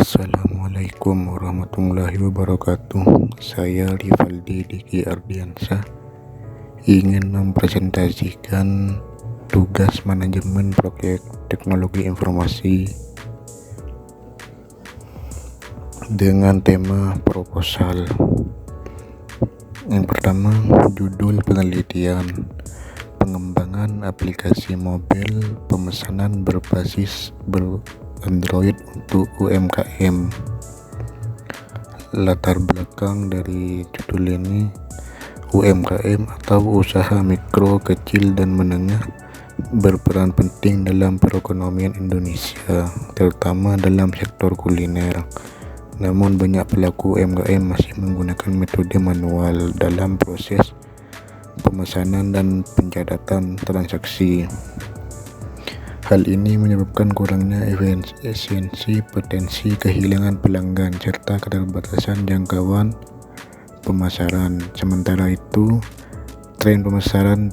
Assalamualaikum warahmatullahi wabarakatuh. Saya Rivaldi Diki Ardiansyah ingin mempresentasikan tugas manajemen proyek teknologi informasi dengan tema proposal. Yang pertama, judul penelitian: pengembangan aplikasi mobil pemesanan berbasis Android untuk UMKM. Latar belakang dari judul ini, UMKM atau usaha mikro, kecil, dan menengah berperan penting dalam perekonomian Indonesia, terutama dalam sektor kuliner. Namun banyak pelaku UMKM masih menggunakan metode manual dalam proses pemesanan dan pencatatan transaksi. Hal ini menyebabkan kurangnya efisiensi, potensi kehilangan pelanggan, serta keterbatasan jangkauan pemasaran. Sementara itu, tren pemesanan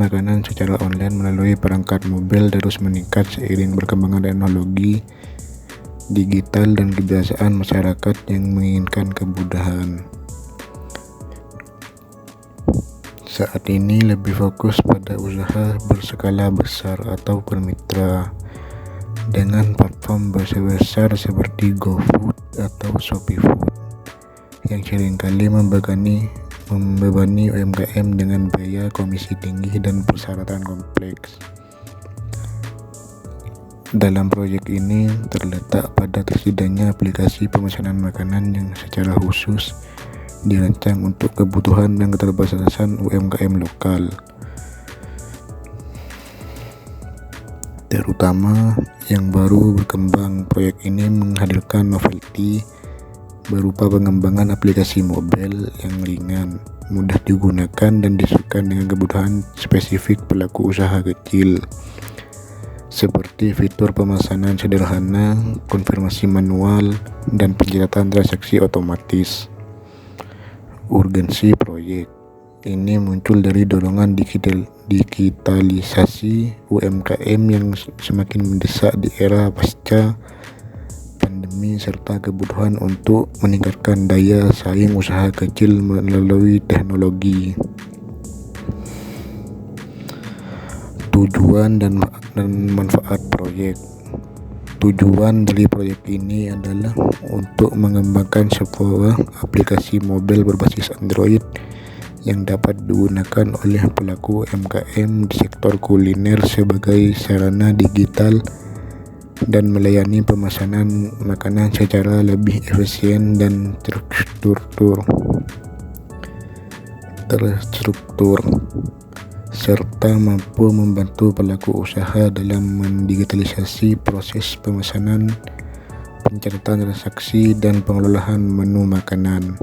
makanan secara online melalui perangkat mobil terus meningkat seiring berkembangnya teknologi digital dan kebiasaan masyarakat yang menginginkan kemudahan. Saat ini lebih fokus pada usaha berskala besar atau bermitra dengan platform besar seperti GoFood atau ShopeeFood yang seringkali membebani UMKM dengan biaya komisi tinggi dan persyaratan kompleks. Dalam proyek ini terletak pada tersedianya aplikasi pemesanan makanan yang secara khusus dirancang untuk kebutuhan dan keterbatasan UMKM lokal, terutama yang baru berkembang. Proyek ini menghadirkan novelty berupa pengembangan aplikasi mobil yang ringan, mudah digunakan, dan disukai dengan kebutuhan spesifik pelaku usaha kecil, seperti fitur pemesanan sederhana, konfirmasi manual, dan pencatatan transaksi otomatis. Urgensi proyek ini muncul dari dorongan digitalisasi UMKM yang semakin mendesak di era pasca pandemi, serta kebutuhan untuk meningkatkan daya saing usaha kecil melalui teknologi. Tujuan dan manfaat proyek. Tujuan dari proyek ini adalah untuk mengembangkan sebuah aplikasi mobil berbasis Android yang dapat digunakan oleh pelaku UMKM di sektor kuliner sebagai sarana digital dan melayani pemesanan makanan secara lebih efisien dan terstruktur, serta mampu membantu pelaku usaha dalam mendigitalisasi proses pemesanan, pencatatan transaksi, dan pengelolaan menu makanan.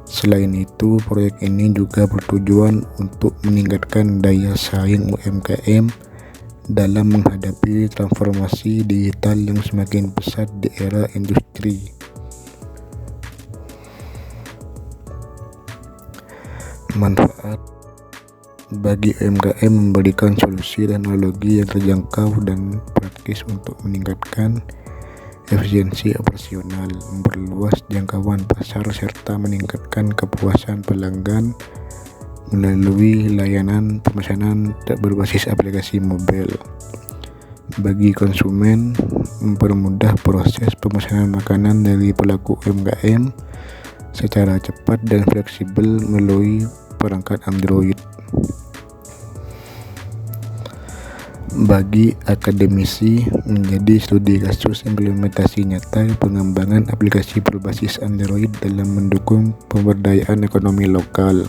Selain itu, proyek ini juga bertujuan untuk meningkatkan daya saing UMKM dalam menghadapi transformasi digital yang semakin pesat di era industri. Manfaat bagi UMKM: memberikan solusi teknologi yang terjangkau dan praktis untuk meningkatkan efisiensi operasional, memperluas jangkauan pasar, serta meningkatkan kepuasan pelanggan melalui layanan pemesanan berbasis aplikasi mobil. Bagi konsumen, mempermudah proses pemesanan makanan dari pelaku UMKM secara cepat dan fleksibel melalui perangkat Android. Bagi akademisi, menjadi studi kasus implementasi nyata pengembangan aplikasi berbasis Android dalam mendukung pemberdayaan ekonomi lokal.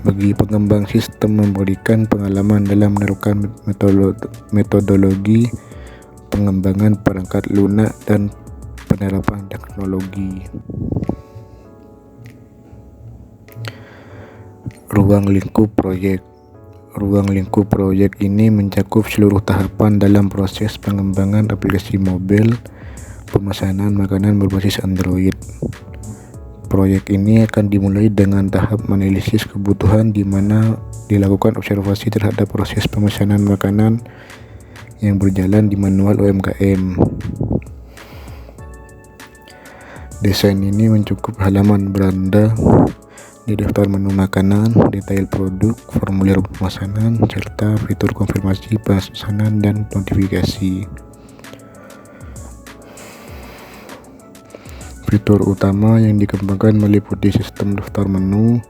Bagi pengembang sistem, memberikan pengalaman dalam menerapkan metodologi pengembangan perangkat lunak dan penerapan teknologi. Ruang lingkup proyek. Ruang lingkup proyek ini mencakup seluruh tahapan dalam proses pengembangan aplikasi mobil pemesanan makanan berbasis Android. Proyek ini akan dimulai dengan tahap analisis kebutuhan, di mana dilakukan observasi terhadap proses pemesanan makanan yang berjalan di manual UMKM. Desain ini mencakup halaman beranda di daftar menu makanan, detail produk, formulir pemesanan, serta fitur konfirmasi pesanan dan notifikasi. Fitur utama yang dikembangkan meliputi sistem daftar menu,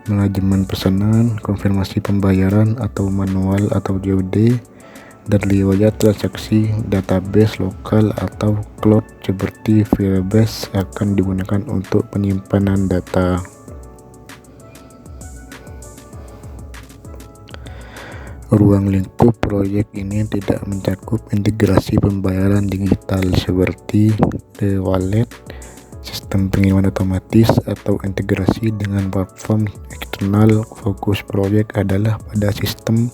manajemen pesanan, konfirmasi pembayaran atau manual atau COD, dan riwayat transaksi. Database lokal atau cloud seperti Firebase akan digunakan untuk penyimpanan data. Ruang lingkup proyek ini tidak mencakup integrasi pembayaran digital seperti e-wallet, sistem pengiriman otomatis, atau integrasi dengan platform eksternal. Fokus proyek adalah pada sistem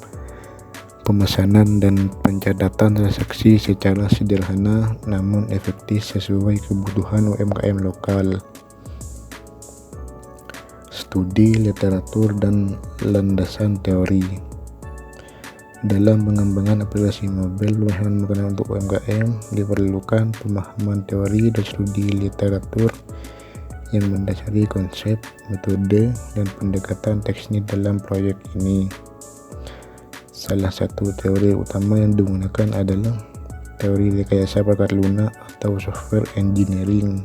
pemesanan dan pencatatan transaksi secara sederhana namun efektif sesuai kebutuhan UMKM lokal. Studi literatur dan landasan teori. Dalam pengembangan aplikasi mobile pemesanan makanan untuk UMKM diperlukan pemahaman teori dan studi literatur yang mendasari konsep, metode, dan pendekatan teknis dalam proyek ini. Salah satu teori utama yang digunakan adalah teori rekayasa perangkat lunak atau software engineering,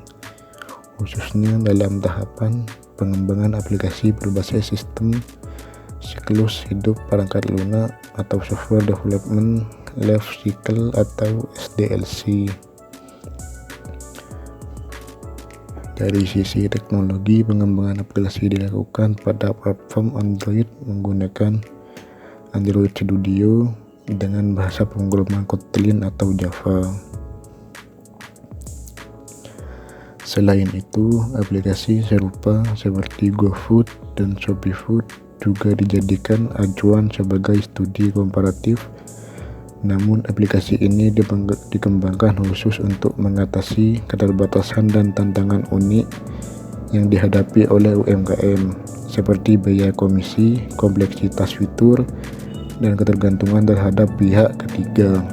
khususnya dalam tahapan pengembangan aplikasi berbasis sistem siklus hidup perangkat lunak atau Software Development Life Cycle atau SDLC. Dari sisi teknologi, pengembangan aplikasi dilakukan pada platform Android menggunakan Android Studio dengan bahasa pemrograman Kotlin atau Java. Selain itu, aplikasi serupa seperti GoFood dan ShopeeFood juga dijadikan acuan sebagai studi komparatif. Namun aplikasi ini dikembangkan khusus untuk mengatasi keterbatasan dan tantangan unik yang dihadapi oleh UMKM seperti biaya komisi, kompleksitas fitur, dan ketergantungan terhadap pihak ketiga.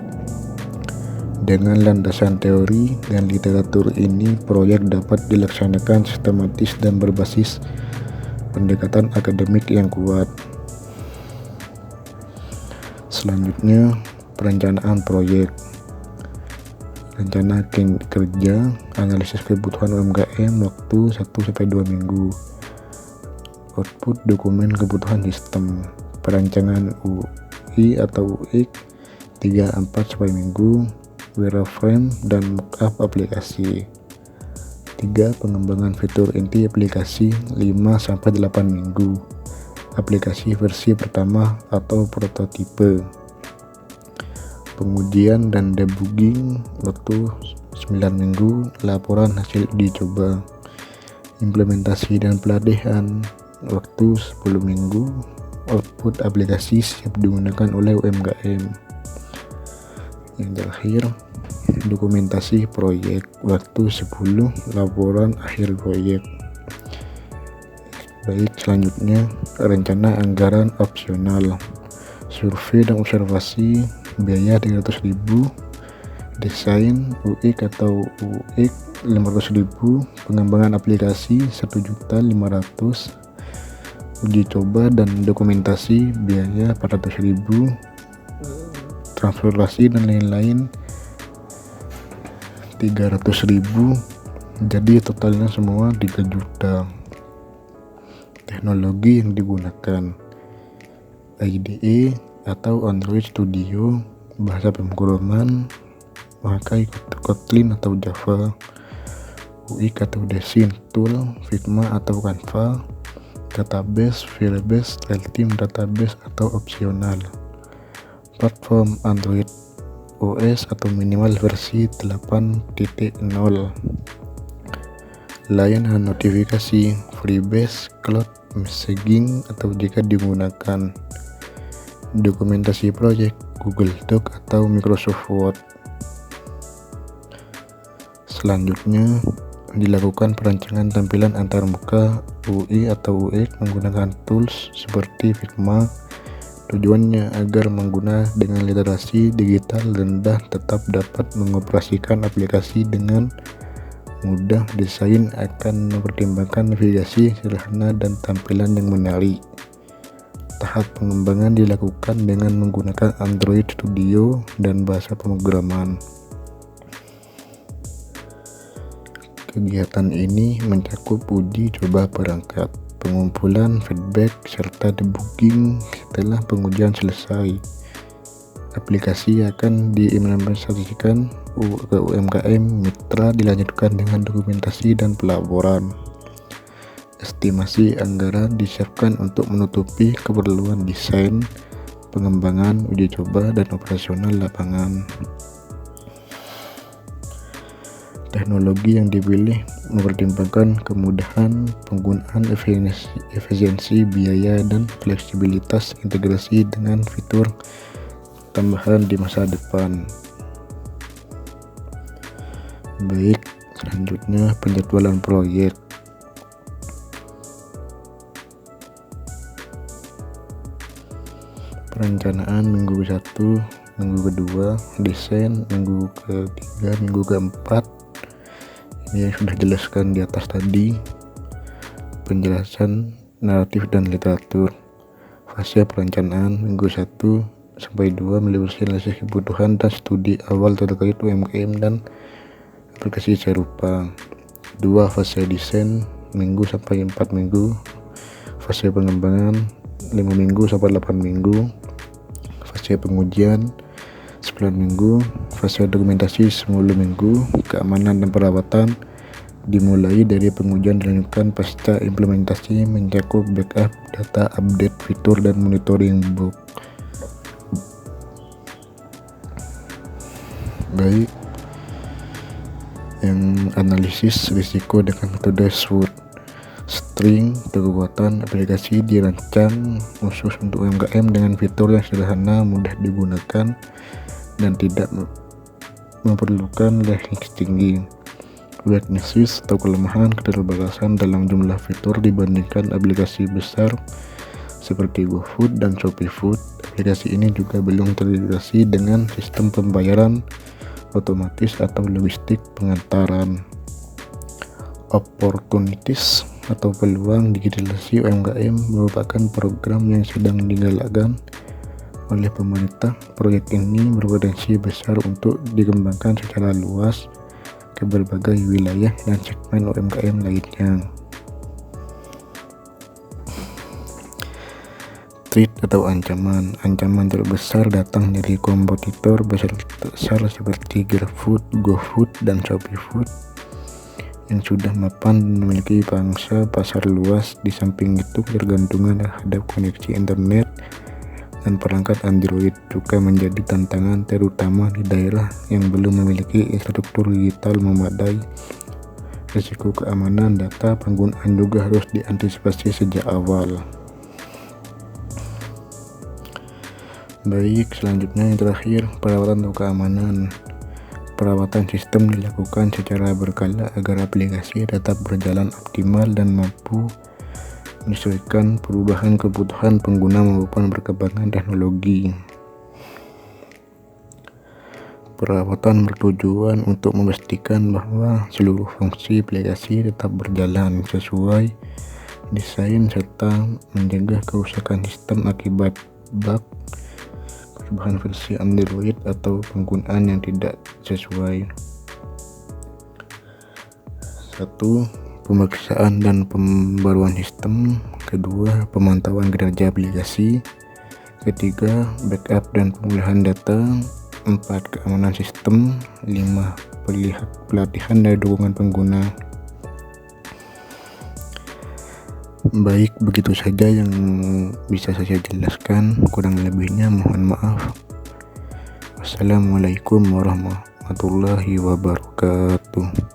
Dengan landasan teori dan literatur ini, proyek dapat dilaksanakan sistematis dan berbasis pendekatan akademik yang kuat. Selanjutnya, perencanaan proyek. Rencana kerja, analisis kebutuhan UMKM waktu 1-2 minggu. Output dokumen kebutuhan sistem. Perancangan UI atau UX 3-4 minggu. Wireframe dan mockup aplikasi. 3. Pengembangan fitur inti aplikasi 5-8 minggu. Aplikasi versi pertama atau prototipe. Pengujian dan debugging waktu 9 minggu. Laporan hasil uji coba. Implementasi dan pelatihan waktu 10 minggu. Output aplikasi siap digunakan oleh UMKM. Yang terakhir, dokumentasi proyek waktu 10, laporan akhir proyek. Baik, selanjutnya rencana anggaran opsional. Survei dan observasi biaya 300.000, desain UX atau UX 500.000, pengembangan aplikasi 1.500.000, uji coba dan dokumentasi biaya 400.000, transportasi dan lain-lain 300.000. Jadi totalnya semua 3 juta. Teknologi yang digunakan IDE atau Android Studio, bahasa pemrograman memakai Kotlin atau Java. UX atau Design Tool, Figma atau Canva. Database, Firebase, Realtim Database atau opsional. Platform Android OS atau minimal versi 8.0. Layanan notifikasi Firebase Cloud Messaging atau jika digunakan. Dokumentasi proyek Google Doc atau Microsoft Word. Selanjutnya dilakukan perancangan tampilan antarmuka UI atau UX menggunakan tools seperti Figma. Tujuannya agar pengguna dengan literasi digital rendah tetap dapat mengoperasikan aplikasi dengan mudah desain akan mempertimbangkan navigasi sederhana dan tampilan yang menarik. Tahap pengembangan dilakukan dengan menggunakan Android Studio dan bahasa pemrograman. Kegiatan ini mencakup uji coba perangkat, pengumpulan feedback, serta debugging. Setelah pengujian selesai, aplikasi akan diimplementasikan ke UMKM mitra, dilanjutkan dengan dokumentasi dan pelaporan. Estimasi anggaran disiapkan untuk menutupi keperluan desain, pengembangan, uji coba, dan operasional lapangan. Teknologi yang dipilih mempertimbangkan kemudahan penggunaan, efisiensi biaya, dan fleksibilitas integrasi dengan fitur tambahan di masa depan. Baik, selanjutnya penjadwalan proyek. Perencanaan minggu ke-1, minggu kedua, desain minggu ke-3, minggu ke-4. Ini yang sudah jelaskan di atas tadi. Penjelasan naratif dan literatur. Fase perencanaan minggu 1 sampai 2 meliputi analisis kebutuhan dan studi awal terkait UMKM dan aplikasi serupa. 2. Fase desain minggu sampai 4 minggu. Fase pengembangan 5 minggu sampai 8 minggu. Fase pengujian 9 minggu. Fase dokumentasi 10 minggu. Keamanan dan perawatan dimulai dari pengujian dilanjutkan pasca implementasi, mencakup backup data, update fitur, dan monitoring bug. Baik, yang analisis risiko dengan metode SWOT. String kekuatan aplikasi dirancang khusus untuk UMKM dengan fitur yang sederhana, mudah digunakan, dan tidak memerlukan lisensi tinggi. Weaknesses atau kelemahan, keterbatasan dalam jumlah fitur dibandingkan aplikasi besar seperti GoFood dan ShopeeFood. Aplikasi ini juga belum terintegrasi dengan sistem pembayaran otomatis atau logistik pengantaran. Opportunities atau peluang digitalisasi UMKM merupakan program yang sedang digalakkan oleh pemerintah. Proyek ini berpotensi besar untuk dikembangkan secara luas ke berbagai wilayah dan segmen UMKM lainnya. Threat atau ancaman. Ancaman terbesar datang dari kompetitor besar seperti GrabFood, GoFood, dan ShopeeFood yang sudah mapan dan memiliki pangsa pasar luas. Di samping itu, ketergantungan terhadap koneksi internet dan perangkat Android juga menjadi tantangan, terutama di daerah yang belum memiliki infrastruktur digital memadai. Risiko keamanan data penggunaan juga harus diantisipasi sejak awal. Baik, selanjutnya yang terakhir, perawatan atau keamanan. Perawatan sistem dilakukan secara berkala agar aplikasi tetap berjalan optimal dan mampu menyesuaikan perubahan kebutuhan pengguna maupun perkembangan teknologi. Perawatan bertujuan untuk memastikan bahwa seluruh fungsi aplikasi tetap berjalan sesuai desain serta mencegah kerusakan sistem akibat bug, perubahan versi Android, atau penggunaan yang tidak sesuai. 1. Pemeriksaan dan pembaruan sistem. 2. Pemantauan kinerja aplikasi. 3. Backup dan pemulihan data. 4. Keamanan sistem. 5. Pelatihan dan dukungan pengguna. Baik, begitu saja yang bisa saya jelaskan. Kurang lebihnya mohon maaf. Wassalamualaikum warahmatullahi wabarakatuh.